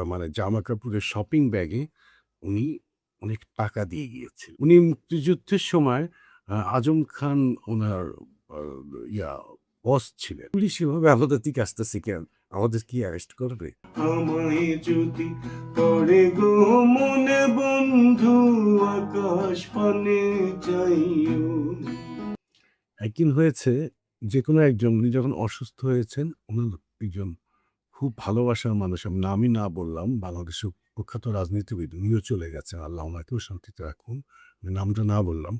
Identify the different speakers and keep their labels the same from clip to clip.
Speaker 1: মানে জামাকাপড়ের শপিং ব্যাগে উনি অনেক টাকা দিয়ে গিয়েছিলেন। উনি মুক্তিযুদ্ধের সময় আজম খান উনার আ ইয়া বস ছিলেন। পুলিশ এভাবে আমাদের দিকে আসতেছে কেন? আমাদের কি অ্যারেস্ট করবে?
Speaker 2: আমায় যদি পড়ে গো মনে বন্ধু আকাশ পানে চাইও।
Speaker 1: একদিন হয়েছে যেকোনো একজন উনি যখন অসুস্থ হয়েছেন, উনার একজন খুব ভালোবাসার মানুষ, আমি নামই না বললাম, বাংলাদেশের প্রখ্যাত রাজনীতিবিদ, উনিও চলে গেছেন। আল্লাহ উনাকেও শান্তিতে রাখুন। আমি নামটা না বললাম।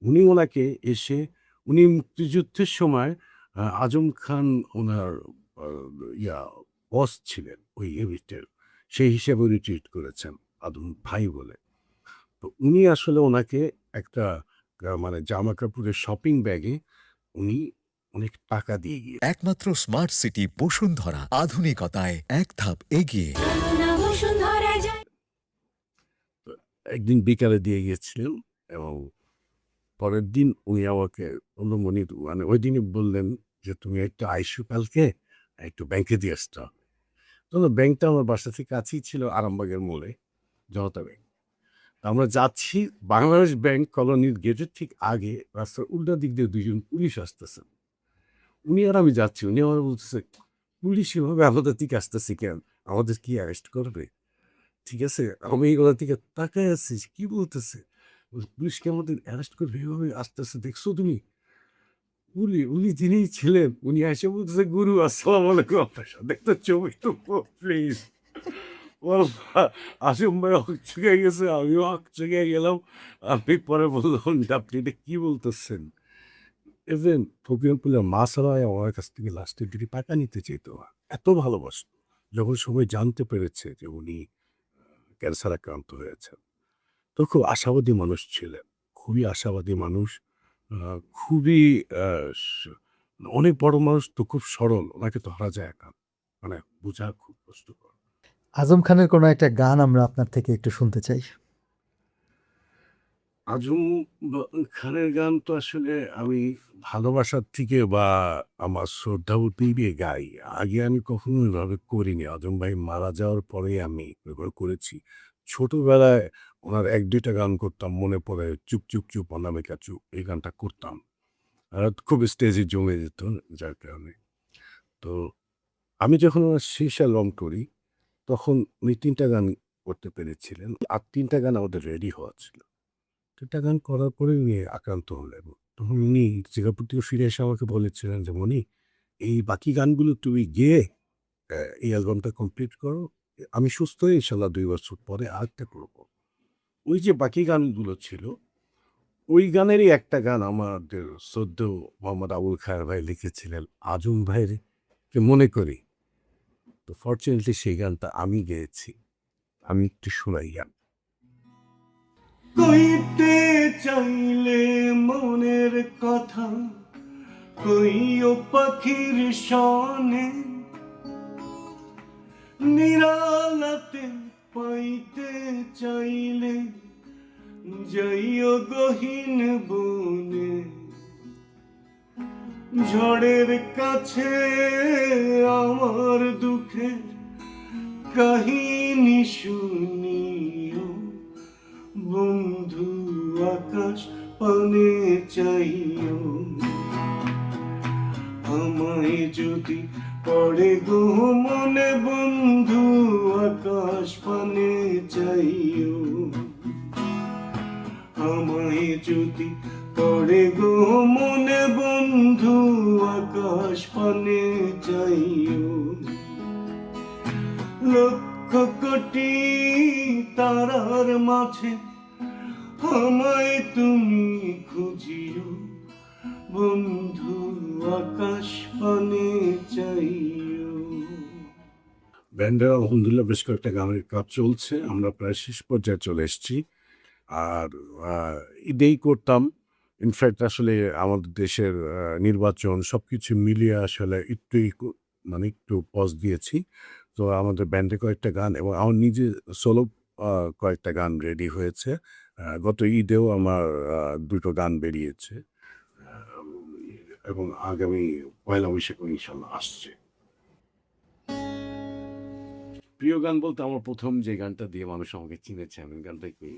Speaker 1: উনি ওনাকে এসে উনি মুক্তিযুদ্ধের সময় আজম খান উনার আ ইয়া বস ছিলেন ওই ইউনিটের। সেই হিসেবে উনি ট্রিট করেছেন আদম ভাই বলে। তো উনি আসলে ওনাকে একটা মানে জামাকাপড়ের শপিং ব্যাগে উনি অনেক টাকা দিয়ে গিয়েছেন।
Speaker 3: একমাত্র স্মার্ট সিটি বসুন্ধরা, আধুনিকতায় এক ধাপ এগিয়ে।
Speaker 1: তো একদিন বিকালে দিয়ে গিয়েছিলেন এবং পরের দিন উনি আমাকে অনুমনি মানে ওইদিনই বললেন যে, "তুমি একটু আইসো কালকে, একটু ব্যাংকে দিয়ে আসতে হবে।" তো ব্যাংকটা আমার বাসা থেকে কাছেই ছিল আরামবাগের মোড়ে, জনতা ব্যাংক। তো আমরা যাচ্ছি বাংলাদেশ ব্যাংক কলোনির গেটের ঠিক আগে রাস্তার উল্টা দিক দিয়ে ২ জন পুলিশ আসতেছেন। উনি আর আমি যাচ্ছি। উনি আমাকে বলতেছে, "পুলিশ এভাবে আমাদের দিকে আসতেছে কেন? আমাদের কি অ্যারেস্ট করবে?" ঠিক আছে? আমি এগুলোর দিকে তাকায় আছি। কি বলতেছে? পুলিশ কি আমাদের অ্যারেস্ট করবে? এভাবে আসতেছে দেখছো তুমি? উনি যিনি ছিলেন, উনি এসে বলতেছে, "গুরু আসসালামু আলাইকুম আপনার সাথে একটা ছবি তুলবো প্লিজ।" ওয়াল্লাহ আসিফ ভাই হকচকিয়ে গেছে, আমিও হকচকিয়ে গেলাম। আমি পরে বললাম যে, "আপনি এটা কি বলতেছেন?" ইভেন ফকিরুল মাসারায় আমার কাছ থেকে লাস্টে ২ টি টাকা নিতে চাইত। এত ভালোবাসত। যখন সবাই জানতে পেরেছে যে উনি ক্যান্সার আক্রান্ত হয়েছেন। তো খুব আশাবাদী মানুষ ছিলেন। খুবই আশাবাদী মানুষ। আ খুবই আ স অনেক বড় মানুষ তো খুব সরল। উনাকে ধরা যায় না। মানে বোঝা খুব কষ্টকর।
Speaker 4: আজম খানের কোনো একটা গান আমরা আপনার থেকে একটু শুনতে চাই।
Speaker 1: আজম খানের গান তো আসলে আমি ভালোবাসার থেকে বা আমার শ্রদ্ধাভক্তি দিয়ে গাই। আগে আমি কখনো এভাবে করিনি। আজম ভাই মারা যাওয়ার পরেই আমি এগুলো করেছি। ছোটবেলায় ওনার ১-২ টা গান করতাম মনে পড়ে 'চুপ চুপ চুপ অনামিকা চুপ' এই গানটা করতাম। খুব স্টেজে জমে যেত যার কারণে। তো আমি যখন ওনার 'শেষ অ্যালবাম' করি তখন উনি ৩ টা গান করতে পেরেছিলেন। আর ৩ টা গান আমাদের রেডি হওয়া ছিল। ৩ টা গান করার পরে উনি আক্রান্ত হলেন। তখন উনি সিঙ্গাপুর থেকে ফিরে এসে আমাকে বলেছিলেন যে, "মনি, এই বাকি গানগুলো তুমি গেয়ে এই অ্যালবামটা কমপ্লিট করো। আমি সুস্থ হয়ে ইনশাআল্লাহ ২ বছর পরে আরেকটা করব।" ওই যে বাকি গানগুলো ছিল, ওই গানেরই একটা গান আমাদের শ্রদ্ধেয় মোহাম্মদ আবুল খায়ের ভাই লিখেছিলেন আজম ভাইয়ের কে মনে করি। তো ফরচুনেটলি সেই গানটা আমি গেয়েছি। আমি একটু শোনাই গান।
Speaker 2: কইতে চাইলে মনের কথা কইও পাখির সনে, নিরালাতে পাইতে চাইলে যাইও গহীন বনে। ঝড়ের কাছে আমার দুঃখের কাহিনী শুনিও বন্ধু আকাশ পানে চাইও। আমায় যদি পড়ে গো মনে বন্ধু আকাশ পানে চাইও। আমায় যদি পড়ে গো মনে বন্ধু আকাশ পানে চাইও। লক্ষ কোটি তারার মাঝে আমায় তুমি খুঁজিও বন্ধু আকাশ পানে চাইও।
Speaker 1: ব্যান্ডের আলহামদুলিল্লাহ বেশ কয়েকটা গানের কাজ চলছে। আমরা প্রায় শেষ পর্যায়ে চলে এসেছি। আর আ ঈদেই করতাম। ইনফ্যাক্ট আসলে আমাদের দেশের নির্বাচন সবকিছু মিলিয়ে আসলে একটু মানে একটু পজ দিয়েছি। তো আমাদের ব্যান্ডে কয়েকটা গান এবং আমার নিজের সোলো আ কয়েকটা গান রেডি হয়েছে। গত ঈদেও আমার ২ টো গান বেরিয়েছে। আ এবং আগামী পয়লা বৈশাখও ইনশাআল্লাহ আসছে। প্রিয় গান বলতে আমার প্রথম যে গানটা দিয়ে মানুষ আমাকে চিনেছে আমি গানটাই করি